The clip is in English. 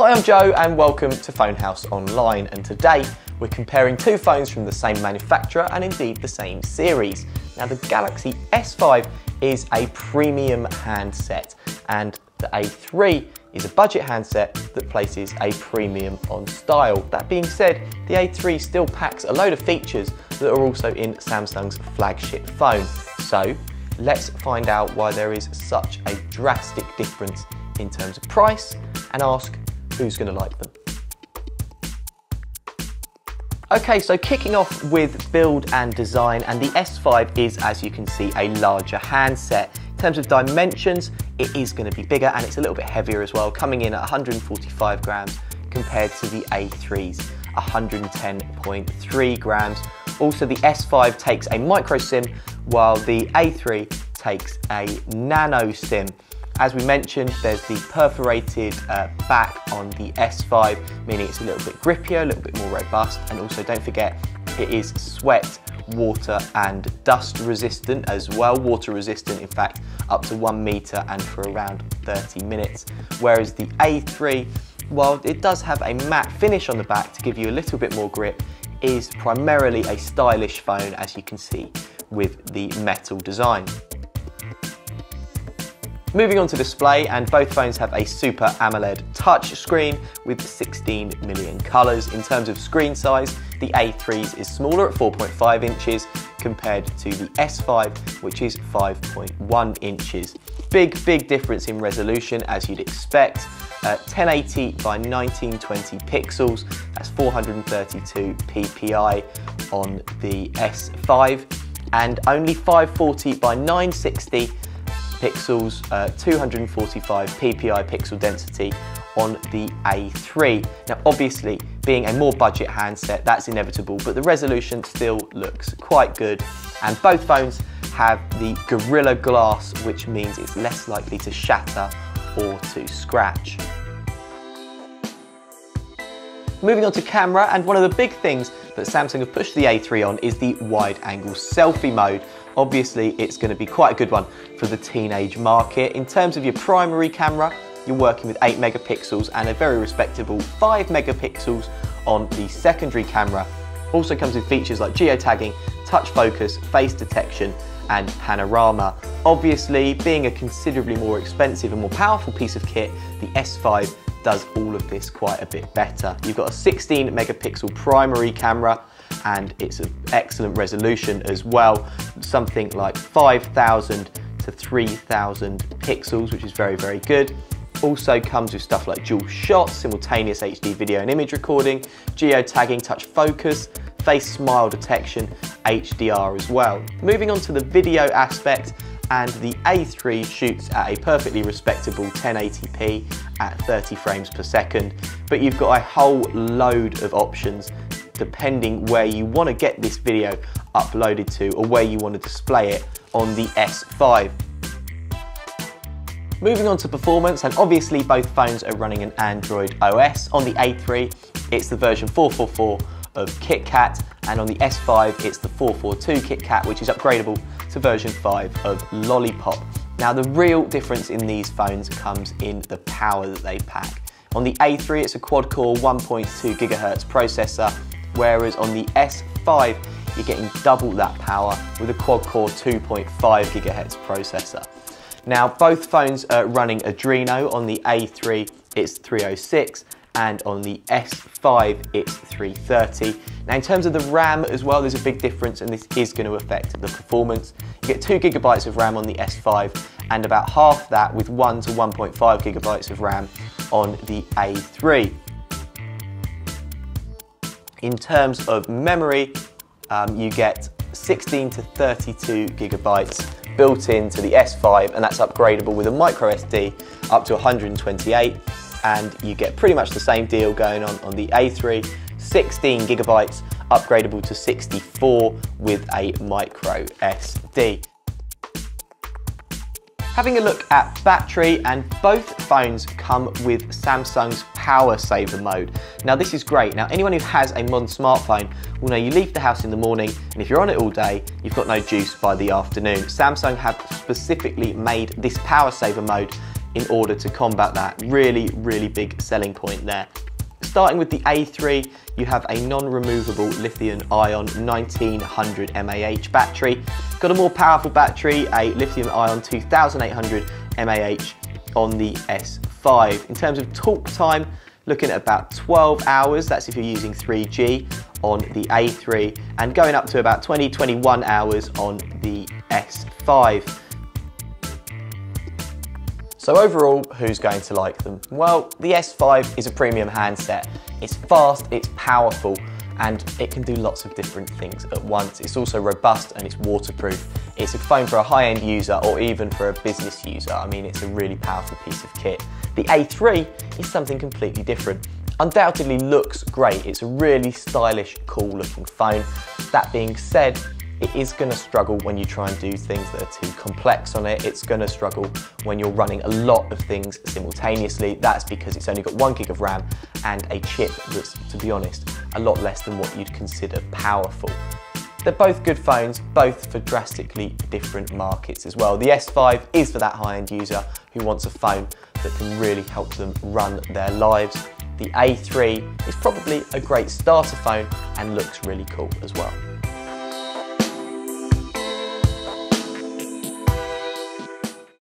Hi, I'm Joe and welcome to Fonehouse Online, and today we're comparing two phones from the same manufacturer and indeed the same series. Now the Galaxy S5 is a premium handset and the A3 is a budget handset that places a premium on style. That being said, the A3 still packs a load of features that are also in Samsung's flagship phone. So let's find out why there is such a drastic difference in terms of price and ask who's going to like them. Okay, so kicking off with build and design, and the S5 is, as you can see, a larger handset. In terms of dimensions, it is going to be bigger and it's a little bit heavier as well, coming in at 145 grams compared to the A3's 110.3 grams. Also, the S5 takes a micro SIM while the A3 takes a nano SIM. As we mentioned, there's the perforated back on the S5, meaning it's a little bit grippier, a little bit more robust, and also don't forget it is sweat, water and dust resistant as well. Water resistant, in fact, up to 1 meter and for around 30 minutes. Whereas the A3, while it does have a matte finish on the back to give you a little bit more grip, is primarily a stylish phone, as you can see with the metal design. Moving on to display, and both phones have a Super AMOLED touchscreen with 16 million colours. In terms of screen size, the A3's is smaller at 4.5 inches compared to the S5, which is 5.1 inches. Big difference in resolution, as you'd expect. 1080 by 1920 pixels, that's 432 ppi on the S5, and only 540 by 960 pixels, 245 ppi pixel density on the A3. Now obviously, being a more budget handset, that's inevitable, but the resolution still looks quite good, and both phones have the Gorilla Glass, which means it's less likely to shatter or to scratch. Moving on to camera, and one of the big things that Samsung have pushed the A3 on is the wide-angle selfie mode. Obviously, it's going to be quite a good one for the teenage market. In terms of your primary camera, you're working with 8 megapixels and a very respectable 5 megapixels on the secondary camera. Also comes with features like geotagging, touch focus, face detection and panorama. Obviously, being a considerably more expensive and more powerful piece of kit, the S5 does all of this quite a bit better. You've got a 16 megapixel primary camera and it's an excellent resolution as well, something like 5,000 to 3,000 pixels, which is very good. Also comes with stuff like dual shot, simultaneous HD video and image recording, geotagging, touch focus, face smile detection, HDR as well. Moving on to the video aspect, and the A3 shoots at a perfectly respectable 1080p at 30 frames per second, but you've got a whole load of options depending where you want to get this video uploaded to or where you want to display it on the S5. Moving on to performance, and obviously both phones are running an Android OS. On the A3, it's the version 444 of KitKat, and on the S5, it's the 442 KitKat, which is upgradable to version 5 of Lollipop. Now, the real difference in these phones comes in the power that they pack. On the A3, it's a quad-core 1.2 gigahertz processor, whereas on the S5, you're getting double that power with a quad-core 2.5 gigahertz processor. Now, both phones are running Adreno. On the A3, it's 306, and on the S5, it's 330. Now, in terms of the RAM as well, there's a big difference, and this is going to affect the performance. You get 2 gigabytes of RAM on the S5, and about half that with 1 to 1.5 gigabytes of RAM on the A3. In terms of memory, you get 16 to 32 gigabytes built into the S5, and that's upgradable with a micro SD up to 128, and you get pretty much the same deal going on the A3, 16 gigabytes upgradable to 64 with a micro SD. Having a look at battery, and both phones come with Samsung's power saver mode. Now this is great. Now anyone who has a modern smartphone will know you leave the house in the morning, and if you're on it all day, you've got no juice by the afternoon. Samsung have specifically made this power saver mode in order to combat that. Really, really big selling point there. Starting with the A3, you have a non-removable lithium-ion 1900 mAh battery. Got a more powerful battery, a lithium-ion 2800 mAh on the S5. In terms of talk time, looking at about 12 hours, that's if you're using 3G on the A3, and going up to about 20-21 hours on the S5. So overall, who's going to like them? Well, the S5 is a premium handset. It's fast, it's powerful, and it can do lots of different things at once. It's also robust and it's waterproof. It's a phone for a high-end user or even for a business user. I mean, it's a really powerful piece of kit. The A3 is something completely different. Undoubtedly looks great. It's a really stylish, cool looking phone. That being said, it is going to struggle when you try and do things that are too complex on it. It's going to struggle when you're running a lot of things simultaneously. That's because it's only got 1 gig of RAM and a chip that's, to be honest, a lot less than what you'd consider powerful. They're both good phones, both for drastically different markets as well. The S5 is for that high-end user who wants a phone that can really help them run their lives. The A3 is probably a great starter phone and looks really cool as well.